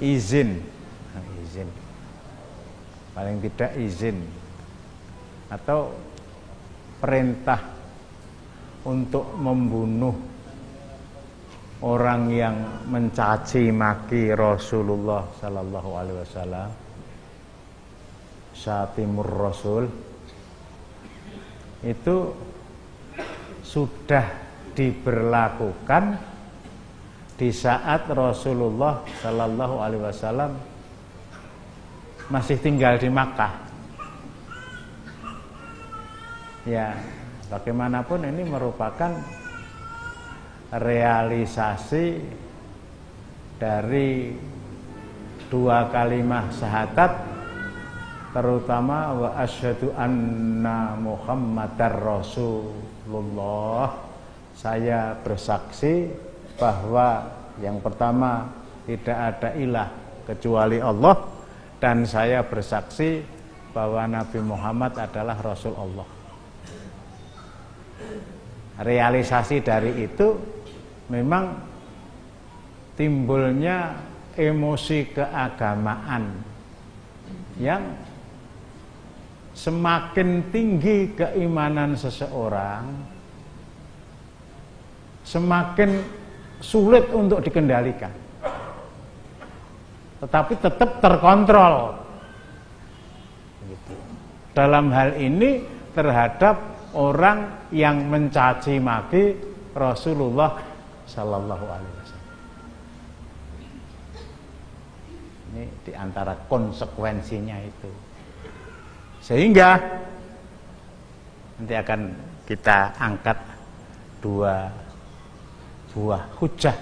izin, paling tidak izin atau perintah untuk membunuh orang yang mencaci maki Rasulullah sallallahu alaihi wasallam, syatimur rasul, itu sudah diberlakukan di saat Rasulullah sallallahu alaihi wasallam masih tinggal di Makkah. Ya, bagaimanapun ini merupakan realisasi dari dua kalimat syahadat, terutama wa asyhadu anna Muhammadar Rasulullah. Saya bersaksi bahwa yang pertama tidak ada ilah kecuali Allah, dan saya bersaksi bahwa Nabi Muhammad adalah Rasul Allah. Realisasi dari itu memang timbulnya emosi keagamaan yang semakin tinggi keimanan seseorang, semakin sulit untuk dikendalikan, tetapi tetap terkontrol. Dalam hal ini terhadap orang yang mencaci maki Rasulullah Sallallahu Alaihi Wasallam. Ini diantara konsekuensinya itu. Sehingga nanti akan kita angkat dua buah hujah.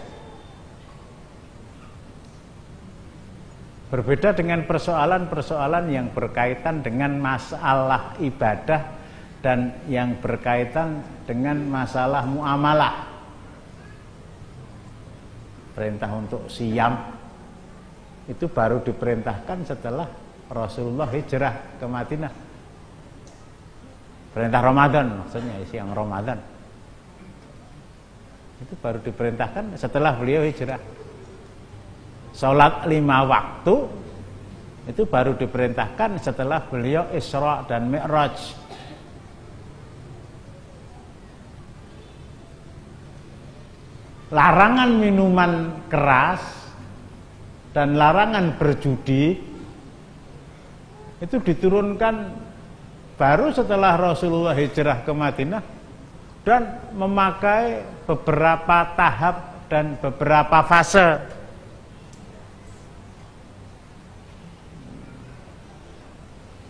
Berbeda dengan persoalan-persoalan yang berkaitan dengan masalah ibadah dan yang berkaitan dengan masalah muamalah. Perintah untuk siyam itu baru diperintahkan setelah Rasulullah hijrah ke Madinah. Perintah Ramadan maksudnya, siang Ramadan itu baru diperintahkan setelah beliau hijrah. Salat 5 waktu itu baru diperintahkan setelah beliau Isra dan Mi'raj. Larangan minuman keras dan larangan berjudi itu diturunkan baru setelah Rasulullah hijrah ke Madinah dan memakai beberapa tahap dan beberapa fase.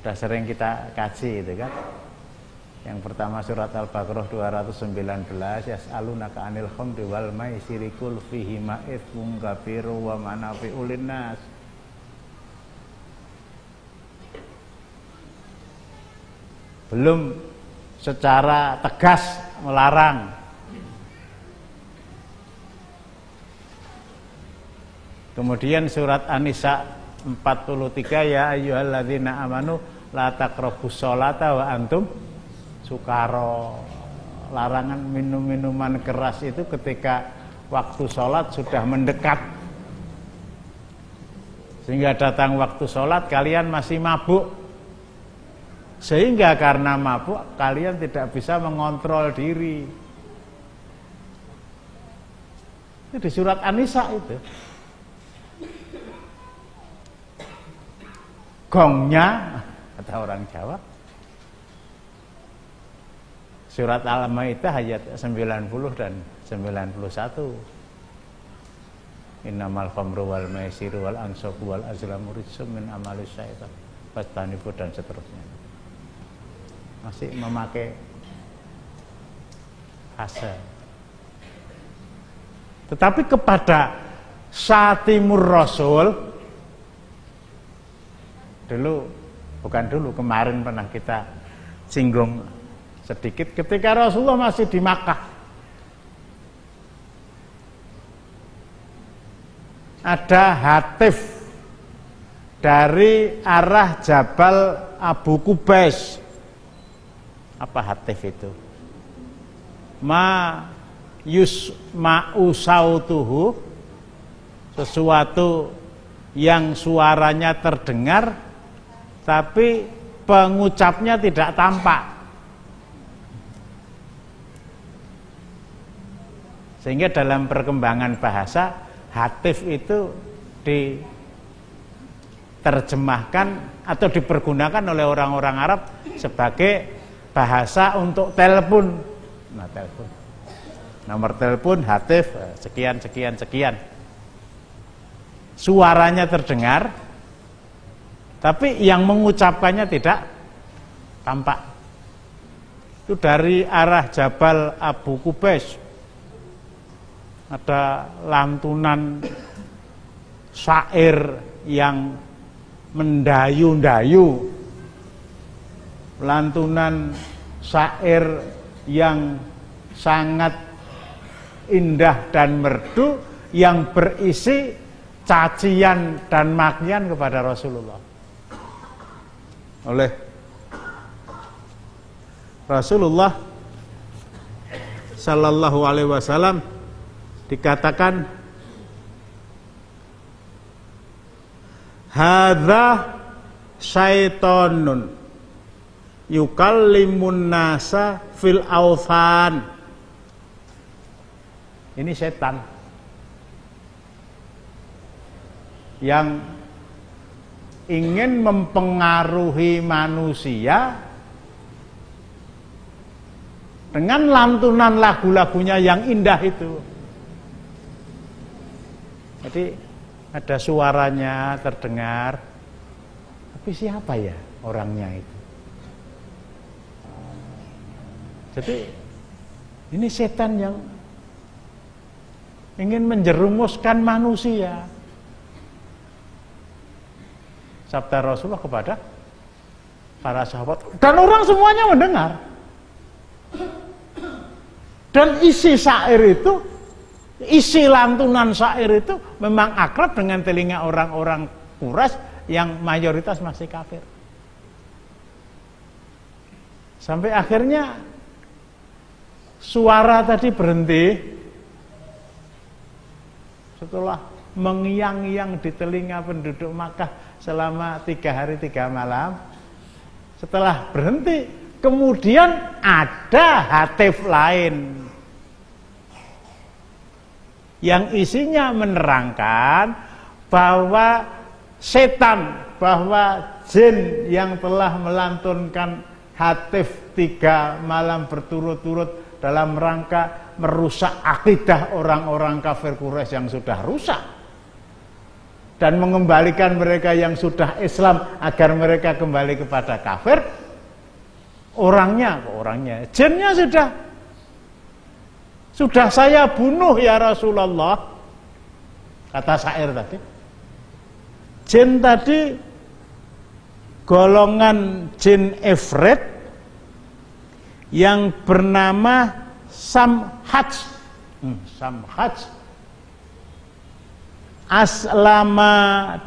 Sudah sering kita kaji itu kan. Yang pertama surat Al-Baqarah 219, yas'alunaka 'anil khamri wal maisiri qul fihima itsmun kabiru wa manafi'ul linnas. Belum secara tegas melarang. Kemudian surat An-Nisa 43, ya ayyuhalladzina amanu la taqrabus sholata wa antum sukaro. Larangan minum-minuman keras itu ketika waktu sholat sudah mendekat, sehingga datang waktu sholat kalian masih mabuk, sehingga karena mabuk kalian tidak bisa mengontrol diri. Itu di surat An-Nisa itu. Gongnya, kata orang Jawa, surat Al-Maidah ayat 90 dan 91. Innamal khamru wal maisiru wal ansabu wal azlamu rijsum min amalis syaitan fastanibu dan seterusnya. Masih memakai fase. Tetapi kepada Syatimur Rasul kemarin pernah kita singgung sedikit ketika Rasulullah masih di Makkah. Ada hatif dari arah Jabal Abu Kubais. Apa hatif itu? Ma yusma'u sautuhu, sesuatu yang suaranya terdengar tapi pengucapnya tidak tampak. Sehingga dalam perkembangan bahasa, hatif itu diterjemahkan atau dipergunakan oleh orang-orang Arab sebagai bahasa untuk telepon. Nah, telepon. Nomor telepon, hatif, sekian. Suaranya terdengar, tapi yang mengucapkannya tidak tampak. Itu dari arah Jabal Abu Kubais. Ada lantunan syair yang mendayu-dayu, lantunan syair yang sangat indah dan merdu, yang berisi cacian dan makian kepada Rasulullah. Oleh Rasulullah Sallallahu Alaihi Wasallam dikatakan, hadza syaitonun yukallimun nasa fil awthan. Ini setan yang ingin mempengaruhi manusia dengan lantunan lagu-lagunya yang indah itu. Jadi ada suaranya terdengar, tapi siapa ya orangnya itu? Jadi ini setan yang ingin menjerumuskan manusia. Sabda Rasulullah kepada para sahabat, dan orang semuanya mendengar. Dan isi syair itu, isi lantunan syair itu memang akrab dengan telinga orang-orang Quraisy yang mayoritas masih kafir. Sampai akhirnya suara tadi berhenti setelah mengiang-iang di telinga penduduk Makkah selama 3 hari 3 malam. Setelah berhenti, kemudian ada hatif lain yang isinya menerangkan bahwa setan, bahwa jin yang telah melantunkan hatif 3 malam berturut-turut dalam rangka merusak akidah orang-orang kafir Quraisy yang sudah rusak, dan mengembalikan mereka yang sudah Islam agar mereka kembali kepada kafir. Orangnya jinnya sudah saya bunuh ya Rasulullah, kata syair tadi. Jin tadi golongan jin ifrit yang bernama Samhaj. Aslama,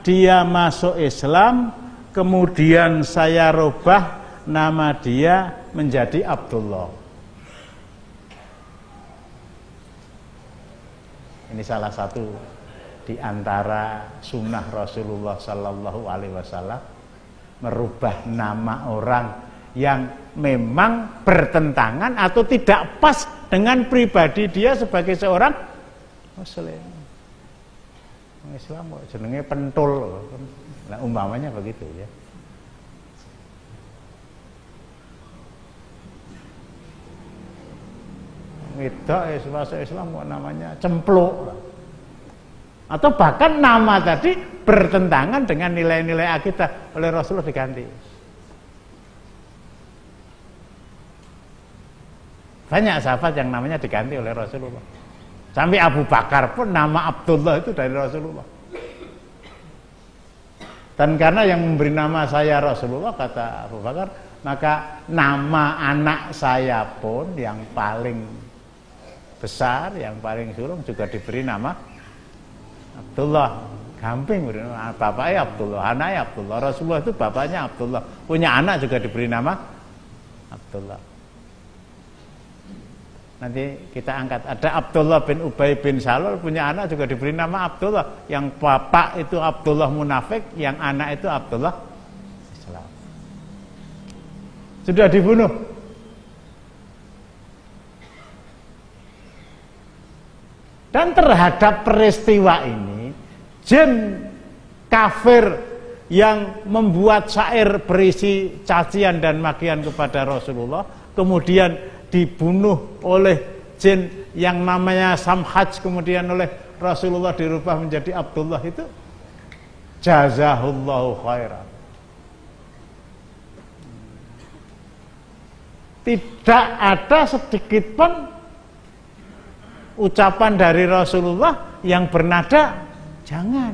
dia masuk Islam, kemudian saya rubah nama dia menjadi Abdullah. Ini salah satu di antara sunnah Rasulullah Sallallahu Alaihi Wasallam, merubah nama orang yang memang bertentangan atau tidak pas dengan pribadi dia sebagai seorang Muslim. Islam jenenge pentul, nah, umpamanya begitu ya. Wedok masuk Islam kok namanya cempluk, atau bahkan nama tadi bertentangan dengan nilai-nilai akidah, oleh Rasulullah diganti. Banyak sahabat yang namanya diganti oleh Rasulullah. Sampai Abu Bakar pun nama Abdullah itu dari Rasulullah. Dan karena yang memberi nama saya Rasulullah, kata Abu Bakar, maka nama anak saya pun yang paling besar, yang paling sulung juga diberi nama Abdullah. Gamping, bapaknya Abdullah, anaknya Abdullah. Rasulullah itu bapaknya Abdullah, punya anak juga diberi nama Abdullah. Nanti kita angkat. Ada Abdullah bin Ubay bin Salul punya anak juga diberi nama Abdullah. Yang bapak itu Abdullah munafik, yang anak itu Abdullah Islam. Sudah dibunuh. Dan terhadap peristiwa ini, jin kafir yang membuat syair berisi cacian dan makian kepada Rasulullah, kemudian dibunuh oleh jin yang namanya Samhaj, kemudian oleh Rasulullah dirubah menjadi Abdullah, itu jazahullahu khairan. Tidak ada sedikit pun ucapan dari Rasulullah yang bernada jangan.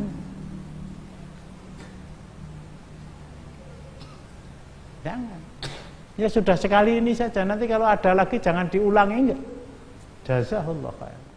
Jangan. Ya sudah sekali ini saja, nanti kalau ada lagi jangan diulangi, enggak. Jazahullah khairan.